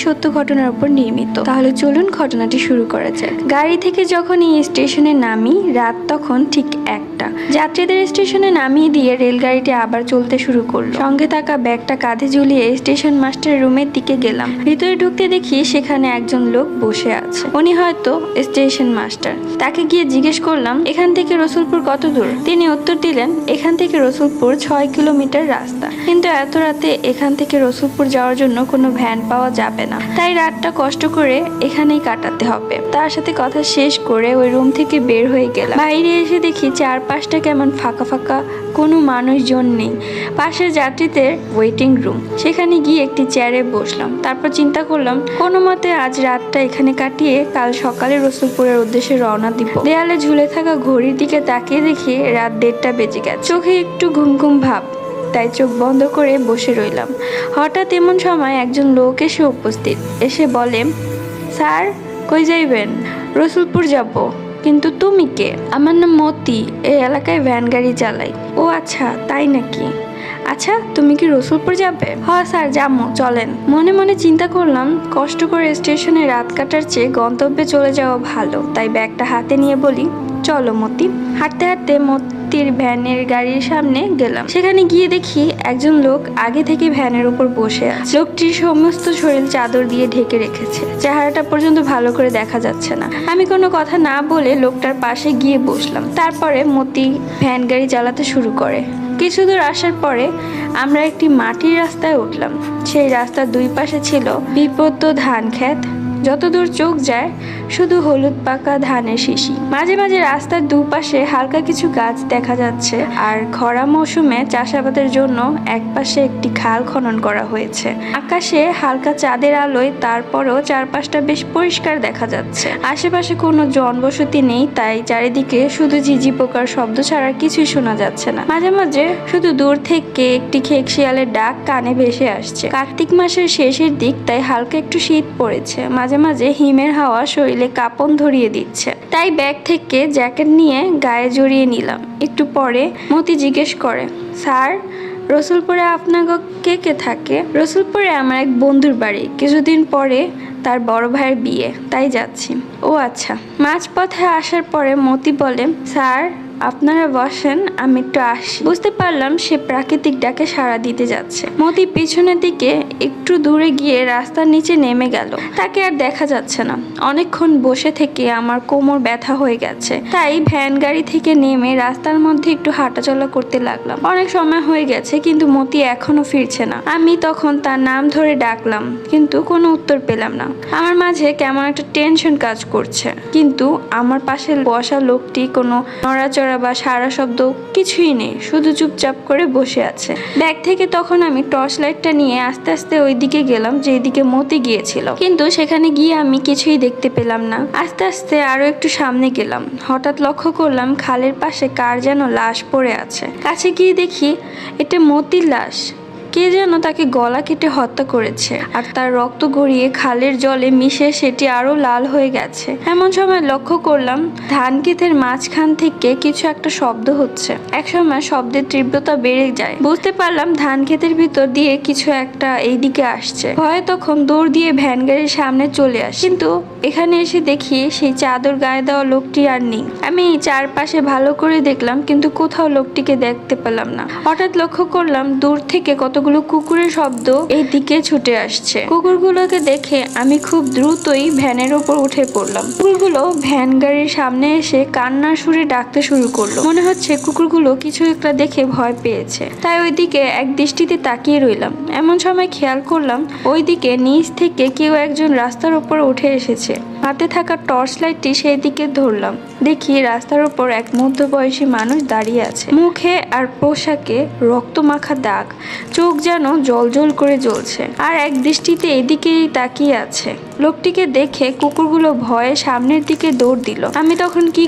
সত্য ঘটনার উপর নির্মিত। তাহলে চলুন ঘটনাটি শুরু করা যাক। গাড়ি থেকে যখন এই স্টেশনে নামি, রাত তখন ঠিক 1টা। যাত্রীদের স্টেশনে নামিয়ে দিয়ে রেলগাড়িটি আবার চলতে শুরু করলো। সঙ্গে থাকা ব্যাগটা কাঁধে ঝুলিয়ে স্টেশন মাস্টারের রুমের দিকে গেলাম। ভিতরে ঢুকতে দেখি সেখানে একজন লোক বসে আছে। উনি হয়তো স্টেশন মাস্টার। তাকে গিয়ে জিজ্ঞেস করলাম, এখান থেকে রসুলপুর কত দূর? তিনি উত্তর দিলেন, এখান থেকে রসুলপুর 6 কিলোমিটার রাস্তা, কিন্তু এত রাতে এখান থেকে রসুলপুর যাওয়ার জন্য কোনো ভ্যান পাওয়া যাবে না, তাই রাতটা কষ্ট করে এখানেই কাটাতে হবে। তার সাথে কথা শেষ করে ওই রুম থেকে বের হয়ে গেলাম। বাইরে এসে দেখি চারপাশটা কেমন ফাঁকা ফাঁকা, কোনো মানুষজন নেই। পাশের যাত্রীদের ওয়েটিং রুম, সেখানে গিয়ে একটি চেয়ারে বসলাম। তারপর চিন্তা করলাম কোনো মতে আজ রাতটা এখানে কাটিয়ে কাল সকালে রসুলপুরের উদ্দেশ্যে রওনা দিব। দেয়ালে ঝুলে থাকা ঘড়ির দিকে তাকিয়ে দেখি রাত 1:30 বেজে গেছে। চোখে একটু ঘুম ঘুম ভাব, তাই চোখ বন্ধ করে বসে রইলাম। হঠাৎ এমন সময় একজন লোক এসে উপস্থিত। এসে বলে, স্যার কই যাইবেন? রসুলপুর যাব। কিন্তু তুমি কে? আমার নাম মতি, এই এলাকায় ভ্যান গাড়ি চালাই। ও আচ্ছা, তাই নাকি? আচ্ছা, তুমি কি রসুলপুর যাবে? হ্যাঁ স্যার, যাবো, চলেন। মনে মনে চিন্তা করলাম কষ্ট করে স্টেশনে রাত কাটার চেয়ে গন্তব্যে চলে যাওয়া ভালো, তাই ব্যাগটা হাতে নিয়ে বলি, চলো মতি। হাঁটতে হাঁটতে মতির ভ্যানের গাড়ির সামনে গেলাম। সেখানে গিয়ে দেখি একজন লোক আগে থেকে ভ্যানের উপর বসে আছে। লোকটির সমস্ত শরীর চাদর দিয়ে ঢেকে রেখেছে, চেহারাটা পর্যন্ত ভালো করে দেখা যাচ্ছে না। আমি কোনো কথা না বলে লোকটার পাশে গিয়ে বসলাম। তারপরে মতি ভ্যান গাড়ি চালাতে শুরু করে। কিছু দূর আসার পরে আমরা একটি মাটির রাস্তায় উঠলাম। সেই রাস্তার দুই পাশে ছিল বিপত্ত ধান ক্ষেত। যতদূর চোখ যায় শুধু হলুদ পাকা ধানের শিশি। মাঝে মাঝে রাস্তার দুপাশে হালকা কিছু গাছ দেখা যাচ্ছে। আর খরা মৌসুমে চাষাবাদের জন্য একপাশে একটি খাল খনন করা হয়েছে। আকাশে হালকা চাঁদের আলোয় তারপরও চারপাশটা বেশ পরিষ্কার দেখা যাচ্ছে। আশেপাশে কোনো জনবসতি নেই, তাই চারিদিকে শুধু ঝিঝি পোকার শব্দ ছাড়া কিছুই শোনা যাচ্ছে না। মাঝে মাঝে শুধু দূর থেকে একটি খেকশিয়ালের ডাক কানে ভেসে আসছে। কার্তিক মাসের শেষের দিক, তাই হালকা একটু শীত পড়েছে। মাঝে মাঝে হিমের হাওয়া শরীরে কাঁপন ধরিয়ে দিচ্ছে, তাই ব্যাগ থেকে জ্যাকেট নিয়ে গায়ে জড়িয়ে নিলাম। একটু পরে মতি জিজ্ঞেস করে, স্যার রসুলপুরে আপনাকে কে কে থাকে? রসুলপুরে আমার এক বন্ধুর বাড়ি, কিছুদিন পরে তার বড় ভাইয়ের বিয়ে, তাই যাচ্ছি। ও আচ্ছা। মাঝপথে আসার পরে মতি বলে, স্যার আপনারা বসেন, আমি একটু আসি। বুঝতে পারলাম সে প্রাকৃতিক ডাকে সাড়া দিতে যাচ্ছে। মতি পিছনের দিকে একটু দূরে গিয়ে রাস্তার নিচে নেমে গেল। তাকে আর দেখা যাচ্ছে না। অনেকক্ষণ বসে থেকে আমার কোমর ব্যথা হয়ে গেছে, তাই ভ্যান গাড়ি থেকে নেমে রাস্তার মধ্যে একটু হাঁটাচলা করতে লাগলাম। অনেক সময় হয়ে গেছে, কিন্তু মতি এখনো ফিরছে না। আমি তখন তার নাম ধরে ডাকলাম, কিন্তু কোনো উত্তর পেলাম না। আমার মাঝে কেমন একটা টেনশন কাজ করছে। কিন্তু আমার পাশে বসা লোকটি কোনো নড়াচড়া বা সারা শব্দ কিছুই নেই, শুধু চুপচাপ করে বসে আছে। ব্যাগ থেকে তখন আমি টর্চ লাইটটা নিয়ে আস্তে আস্তে ওই দিকে গেলাম যেদিকে মতি গিয়েছিল, কিন্তু সেখানে গিয়ে আমি কিছুই দেখতে পেলাম না। আস্তে আস্তে আরো একটু সামনে গেলাম। হঠাৎ লক্ষ্য করলাম খালের পাশে কার যেন লাশ পড়ে আছে। কাছে গিয়ে দেখি এটা মতির লাশ। কে যেন তাকে গলা কেটে হত্যা করেছে, আর তার রক্ত গড়িয়ে খালের জলে মিশে সেটি আরো লাল হয়ে গেছে। এমন সময় লক্ষ্য করলাম ধান ক্ষেতের মাঝখান থেকে কিছু একটা শব্দ হচ্ছে। একসময় শব্দের তীব্রতা বেড়ে যায়। বুঝতে পারলাম ধান ক্ষেতের ভিতর দিয়ে কিছু একটা এইদিকে আসছে। ভয়ে তখন দৌড় দিয়ে ভ্যান গাড়ির সামনে চলে আসি, কিন্তু এখানে এসে দেখি সেই চাদর গায়ে দেওয়া লোকটি আর নেই। আমি চারপাশে ভালো করে দেখলাম, কিন্তু কোথাও লোকটিকে দেখতে পেলাম না। হঠাৎ লক্ষ্য করলাম দূর থেকে কতগুলো কুকুরের শব্দ এই দিকে ছুটে আসছে। কুকুরগুলোকে দেখে আমি খুব দ্রুতই ভ্যানের ওপর উঠে পড়লাম। কুকুরগুলো ভ্যান গাড়ির সামনে এসে কান্নার সুরে ডাকতে শুরু করলো। মনে হচ্ছে কুকুরগুলো কিছু একটা দেখে ভয় পেয়েছে, তাই ওইদিকে এক দৃষ্টিতে তাকিয়ে রইলাম। এমন সময় খেয়াল করলাম ওইদিকে নিচ থেকে কেউ একজন রাস্তার উপর উঠে এসেছে। হাতে থাকা টর্চ লাইটটি সেই দিকে ধরলাম। দেখি রাস্তার উপর এক মধ্যবয়সী মানুষ দাঁড়িয়ে আছে। মুখে আর পোশাকে রক্ত মাখা দাগ, চোখ যেন জল করে জ্বলছে, আর এক দৃষ্টিতে এদিকেই তাকিয়ে আছে। লোকটিকে দেখে কুকুরগুলো ভয়ে সামনের দিকে দৌড় দিল। আমি তখন কি